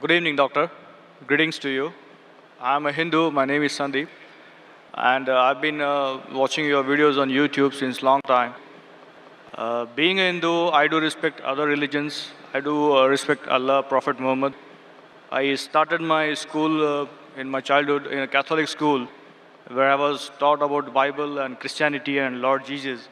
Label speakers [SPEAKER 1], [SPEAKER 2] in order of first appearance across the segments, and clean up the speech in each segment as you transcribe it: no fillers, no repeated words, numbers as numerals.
[SPEAKER 1] Good evening, doctor. Greetings to you. I'm a Hindu. My name is Sandeep, and I've been watching your videos on YouTube since long time. Being a Hindu, I do respect other religions. I do respect Allah, Prophet Muhammad. I started my school in my childhood in a Catholic school, where I was taught about Bible and Christianity and Lord Jesus.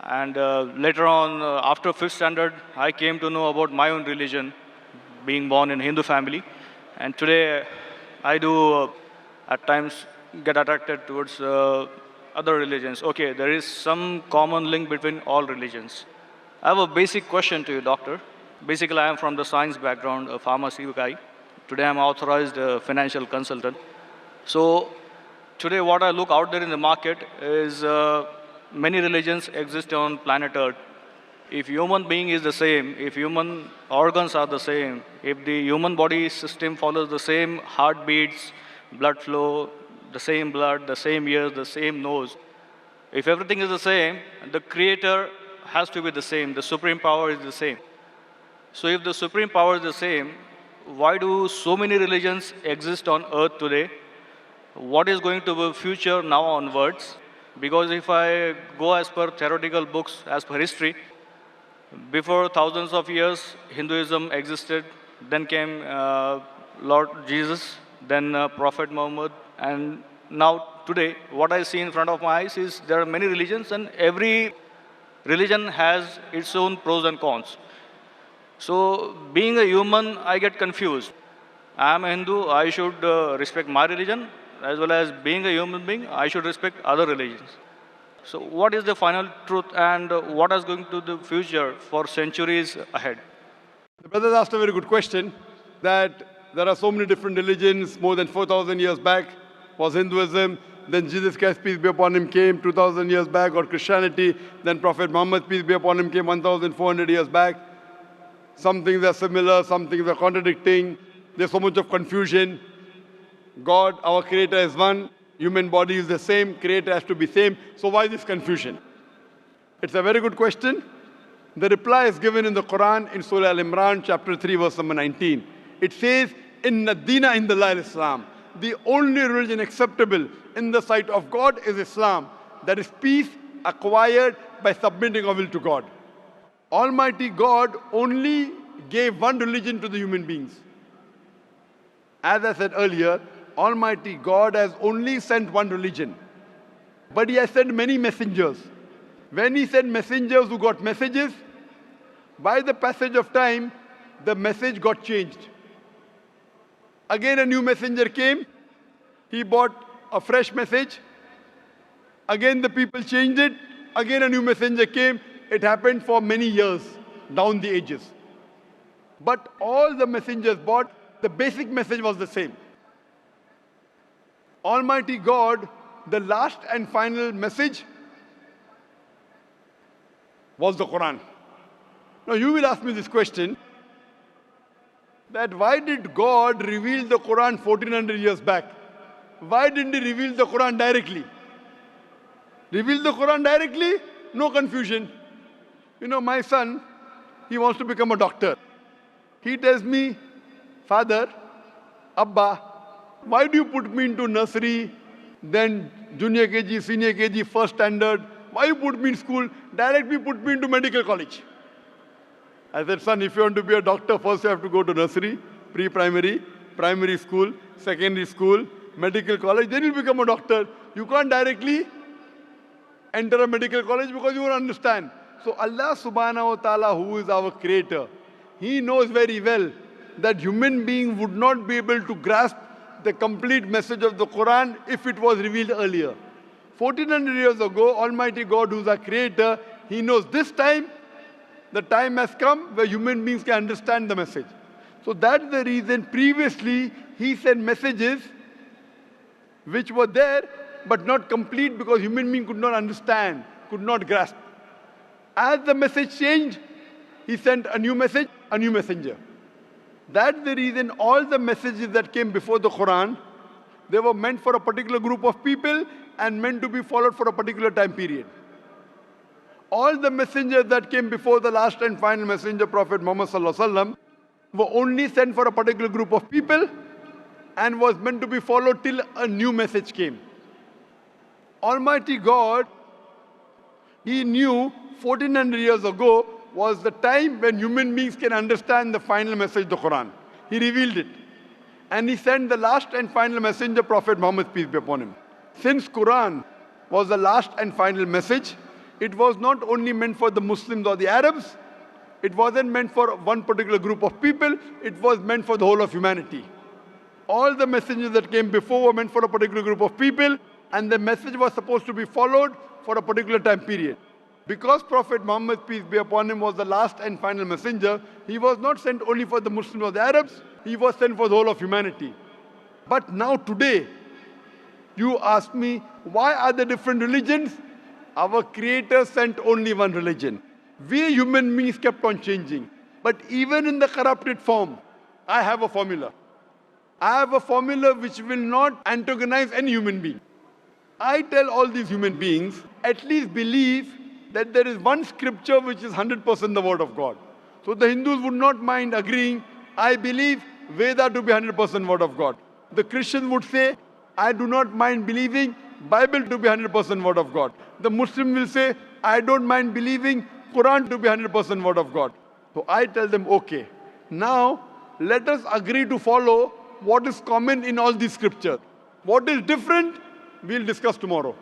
[SPEAKER 1] And later on, after fifth standard, I came to know about my own religion, being born in a Hindu family. And today, I do at times get attracted towards other religions. Okay, there is some common link between all religions. I have a basic question to you, doctor. Basically, I am from the science background, a pharmacy guy. Today, I'm authorized financial consultant. So, today, what I look out there in the market is many religions exist on planet Earth. If human being is the same, if human organs are the same, if the human body system follows the same heartbeats, blood flow, the same blood, the same ears, the same nose, if everything is the same, the creator has to be the same, the supreme power is the same. So if the supreme power is the same, why do so many religions exist on earth today? What is going to be future now onwards? Because if I go as per theoretical books, as per history, before thousands of years, Hinduism existed. Then came Lord Jesus, then Prophet Muhammad, and now today, what I see in front of my eyes is there are many religions, and every religion has its own pros and cons. So, being a human, I get confused. I am a Hindu, I should respect my religion, as well as being a human being, I should respect other religions. So what is the final truth and what is going to the future for centuries ahead?
[SPEAKER 2] The brother asked a very good question, that there are so many different religions. More than 4,000 years back was Hinduism. Then Jesus Christ, peace be upon him, came 2,000 years back, or Christianity. Then Prophet Muhammad, peace be upon him, came 1,400 years back. Some things are similar, some things are contradicting. There's so much of confusion. God, our creator, is one. Human body is the same, creator has to be same. So why this confusion? It's a very good question. The reply is given in the Quran in Surah Al-Imran, chapter 3, verse number 19. It says, Inna Dina Indallahil Islam. The only religion acceptable in the sight of God is Islam. That is peace acquired by submitting our will to God. Almighty God only gave one religion to the human beings. As I said earlier, Almighty God has only sent one religion. But He has sent many messengers. When He sent messengers who got messages, by the passage of time, the message got changed. Again a new messenger came. He brought a fresh message. Again the people changed it. Again a new messenger came. It happened for many years, down the ages. But all the messengers brought, the basic message was the same. Almighty God, the last and final message was the Quran. Now you will ask me this question, that why did God reveal the Quran 1400 years back? Why didn't He reveal the Quran directly? Reveal the Quran directly? No confusion. You know, my son, he wants to become a doctor. He tells me, Father, Abba, why do you put me into nursery, then junior KG, senior KG, first standard? Why you put me in school? Directly put me into medical college. I said, son, if you want to be a doctor, first you have to go to nursery, pre-primary, primary school, secondary school, medical college, then you'll become a doctor. You can't directly enter a medical college because you won't understand. So Allah subhanahu wa ta'ala, who is our creator, He knows very well that human being would not be able to grasp the complete message of the Quran if it was revealed earlier. 1400 years ago, Almighty God, who is our creator, He knows this time, the time has come where human beings can understand the message. So that's the reason previously He sent messages which were there but not complete because human being could not understand, could not grasp. As the message changed, He sent a new message, a new messenger. That's the reason all the messages that came before the Quran, they were meant for a particular group of people and meant to be followed for a particular time period. All the messengers that came before the last and final messenger, Prophet Muhammad sallallahu alaihi wasallam, were only sent for a particular group of people and was meant to be followed till a new message came. Almighty God, He knew 1400 years ago was the time when human beings can understand the final message of the Quran. He revealed it. And He sent the last and final messenger, Prophet Muhammad, peace be upon him. Since Quran was the last and final message, it was not only meant for the Muslims or the Arabs, it wasn't meant for one particular group of people, it was meant for the whole of humanity. All the messengers that came before were meant for a particular group of people, and the message was supposed to be followed for a particular time period. Because Prophet Muhammad, peace be upon him, was the last and final messenger, he was not sent only for the Muslims or the Arabs, he was sent for the whole of humanity. But now today, you ask me, why are there different religions? Our Creator sent only one religion. We human beings kept on changing. But even in the corrupted form, I have a formula. I have a formula which will not antagonize any human being. I tell all these human beings, at least believe that there is one scripture which is 100% the word of God. So the Hindus would not mind agreeing, I believe Veda to be 100% word of God. The Christians would say, I do not mind believing Bible to be 100% word of God. The Muslim will say, I don't mind believing Quran to be 100% word of God. So I tell them, okay, now let us agree to follow what is common in all these scriptures. What is different, we'll discuss tomorrow.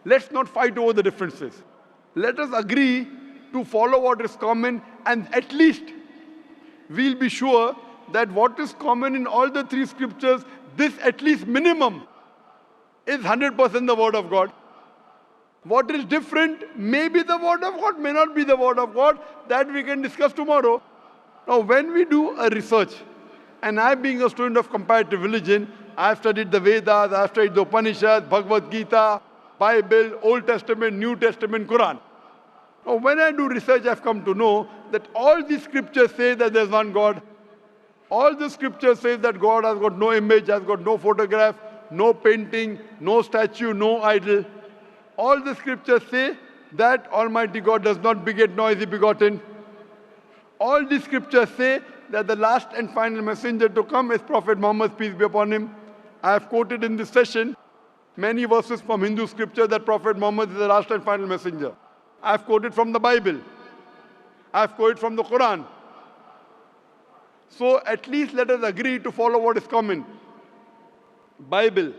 [SPEAKER 2] Let's not fight over the differences. Let us agree to follow what is common, and at least we'll be sure that what is common in all the three scriptures, this at least minimum is 100% the word of God. What is different may be the word of God, may not be the word of God. That we can discuss tomorrow. Now, when we do a research, and I being a student of comparative religion, I've studied the Vedas, I've studied the Upanishads, Bhagavad Gita, Bible, Old Testament, New Testament, Quran. Now, when I do research, I've come to know that all these scriptures say that there's one God. All the scriptures say that God has got no image, has got no photograph, no painting, no statue, no idol. All the scriptures say that Almighty God does not beget nor is He begotten. All the scriptures say that the last and final messenger to come is Prophet Muhammad, peace be upon him. I have quoted in this session many verses from Hindu scripture that Prophet Muhammad is the last and final messenger. I have quoted from the Bible. I have quoted from the Quran. So at least let us agree to follow what is common. Bible,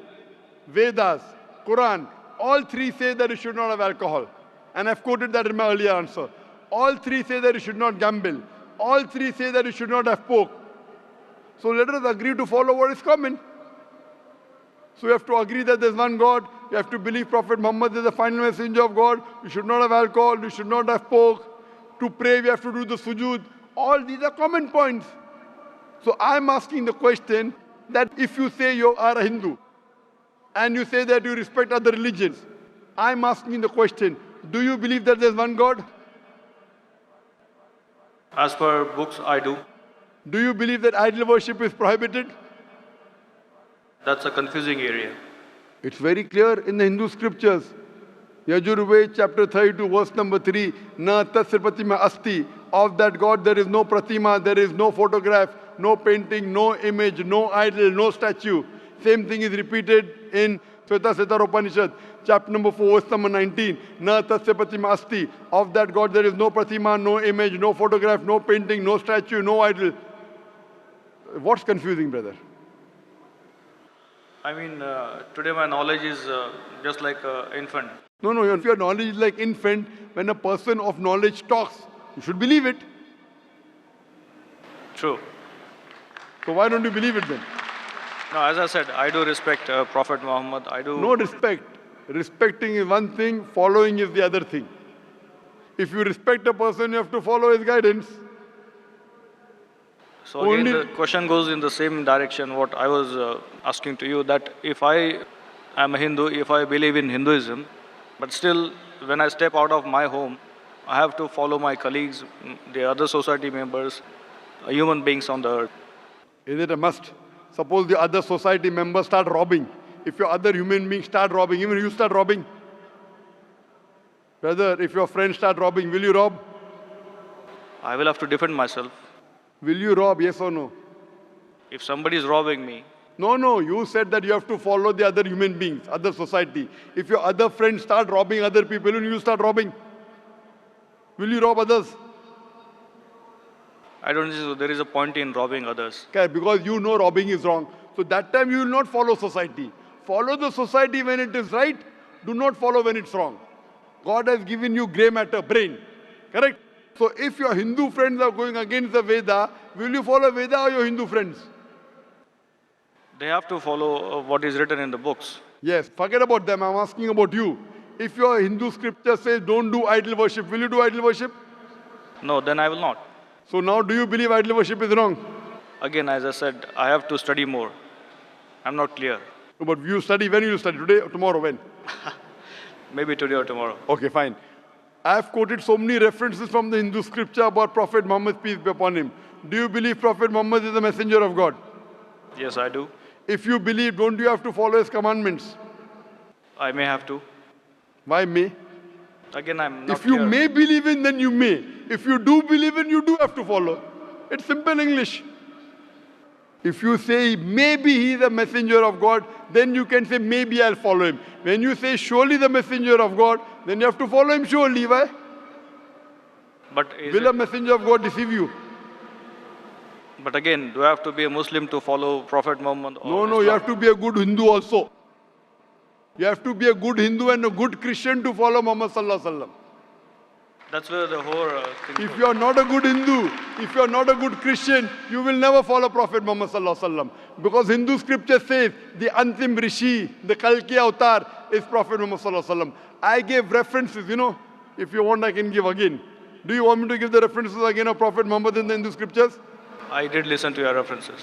[SPEAKER 2] Vedas, Quran, all three say that you should not have alcohol. And I've quoted that in my earlier answer. All three say that you should not gamble. All three say that you should not have pork. So let us agree to follow what is common. So you have to agree that there's one God. You have to believe Prophet Muhammad is the final messenger of God. You should not have alcohol. You should not have pork. To pray, we have to do the sujood. All these are common points. So I'm asking the question that if you say you are a Hindu and you say that you respect other religions, I'm asking the question, do you believe that there's one God?
[SPEAKER 1] As per books, I do.
[SPEAKER 2] Do you believe that idol worship is prohibited?
[SPEAKER 1] That's a confusing area.
[SPEAKER 2] It's very clear in the Hindu scriptures. Yajurved chapter 32 verse number 3, Na tasya pratima asti. Of that God there is no pratima, there is no photograph, no painting, no image, no idol, no statue. Same thing is repeated in Shveta Upanishad, chapter number 4, verse number 19. Na tasya pratima asti. Of that God there is no pratima, no image, no photograph, no painting, no statue, no idol. What's confusing, brother?
[SPEAKER 1] I mean, today my knowledge is just like an infant.
[SPEAKER 2] No, if your knowledge is like infant, when a person of knowledge talks, you should believe it.
[SPEAKER 1] True.
[SPEAKER 2] So why don't you believe it then?
[SPEAKER 1] No, as I said, I do respect Prophet Muhammad. I do.
[SPEAKER 2] No respect. Respecting is one thing, following is the other thing. If you respect a person, you have to follow his guidance.
[SPEAKER 1] So again, the question goes in the same direction what I was asking to you, that if I am a Hindu, if I believe in Hinduism, but still when I step out of my home, I have to follow my colleagues, the other society members, human beings on the earth.
[SPEAKER 2] Is it a must? Suppose the other society members start robbing. If your other human beings start robbing, even you start robbing. Brother, if your friends start robbing, will you rob?
[SPEAKER 1] I will have to defend myself.
[SPEAKER 2] Will you rob, yes or no?
[SPEAKER 1] If somebody is robbing me,
[SPEAKER 2] No, you said that you have to follow the other human beings, other society. If your other friends start robbing other people, will you start robbing? Will you rob others?
[SPEAKER 1] I don't think there is a point in robbing others.
[SPEAKER 2] Okay, because you know robbing is wrong. So that time you will not follow society. Follow the society when it is right. Do not follow when it's wrong. God has given you grey matter, brain. Correct? So if your Hindu friends are going against the Veda, will you follow Veda or your Hindu friends?
[SPEAKER 1] They have to follow what is written in the books.
[SPEAKER 2] Yes, forget about them. I'm asking about you. If your Hindu scripture says don't do idol worship, will you do idol worship?
[SPEAKER 1] No, then I will not.
[SPEAKER 2] So now do you believe idol worship is wrong?
[SPEAKER 1] Again, as I said, I have to study more. I'm not clear.
[SPEAKER 2] But you study, when will you study? Today or tomorrow? When?
[SPEAKER 1] Maybe today or tomorrow.
[SPEAKER 2] Okay, fine. I have quoted so many references from the Hindu scripture about Prophet Muhammad, peace be upon him. Do you believe Prophet Muhammad is the messenger of God?
[SPEAKER 1] Yes, I do.
[SPEAKER 2] If you believe, don't you have to follow his commandments?
[SPEAKER 1] I may have to.
[SPEAKER 2] Why may?
[SPEAKER 1] Again, I'm not
[SPEAKER 2] If you
[SPEAKER 1] clear.
[SPEAKER 2] may believe in, then you may. If you do believe in, you do have to follow. It's simple English. If you say maybe he is a messenger of God, then you can say maybe I'll follow him. When you say surely the messenger of God, then you have to follow him surely. Why?
[SPEAKER 1] But, is
[SPEAKER 2] Will a
[SPEAKER 1] it,
[SPEAKER 2] messenger of God deceive you?
[SPEAKER 1] but again, do I have to be a Muslim to follow Prophet Muhammad? Or
[SPEAKER 2] No, you
[SPEAKER 1] Islam?
[SPEAKER 2] have to be a good Hindu also. You have to be a good Hindu and a good Christian to follow Muhammad Sallallahu Alaihi Wasallam.
[SPEAKER 1] That's where the whole thing
[SPEAKER 2] If
[SPEAKER 1] goes.
[SPEAKER 2] you are not a good Hindu, if you are not a good Christian, you will never follow Prophet Muhammad Sallallahu Alaihi Wasallam. Because Hindu scripture says the Antim Rishi, the Kalki Avatar is Prophet Muhammad Sallallahu Alaihi Wasallam. I gave references, If you want, I can give again. Do you want me to give the references again of Prophet Muhammad in the Hindu scriptures?
[SPEAKER 1] I did listen to your references.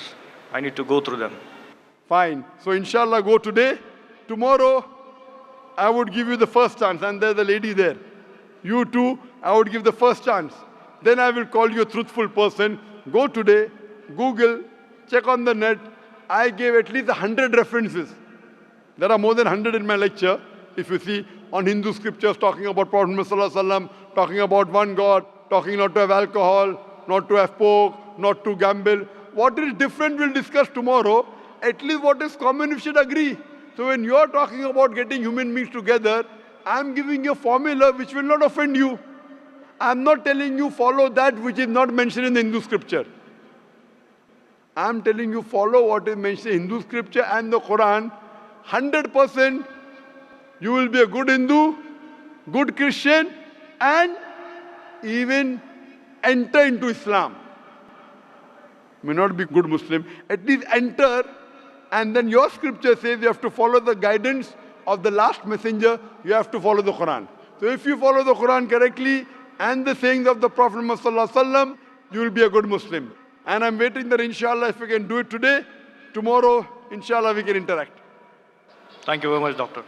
[SPEAKER 1] I need to go through them.
[SPEAKER 2] Fine. So inshallah, go today. Tomorrow, I would give you the first chance. And there's a lady there. You too, I would give the first chance. Then I will call you a truthful person. Go today, Google, check on the net. I gave at least 100 references. There are more than 100 in my lecture, if you see, on Hindu scriptures talking about Prophet Muhammad Sallallahu Alaihi Wasallam, talking about one God, talking not to have alcohol, not to have pork, not to gamble. What is different we'll discuss tomorrow. At least what is common we should agree. So when you are talking about getting human beings together, I'm giving you a formula which will not offend you. I'm not telling you follow that which is not mentioned in the Hindu scripture. I'm telling you follow what is mentioned in Hindu scripture and the Quran. 100% you will be a good Hindu, good Christian, and even enter into Islam. May not be good Muslim, at least enter, and then your scripture says you have to follow the guidance of the last messenger, you have to follow the Quran. So if you follow the Quran correctly and the sayings of the Prophet Muhammad Sallallahu Alaihi Wasallam, you will be a good Muslim. And I'm waiting that inshallah if we can do it today, tomorrow inshallah we can interact.
[SPEAKER 1] Thank you very much, doctor.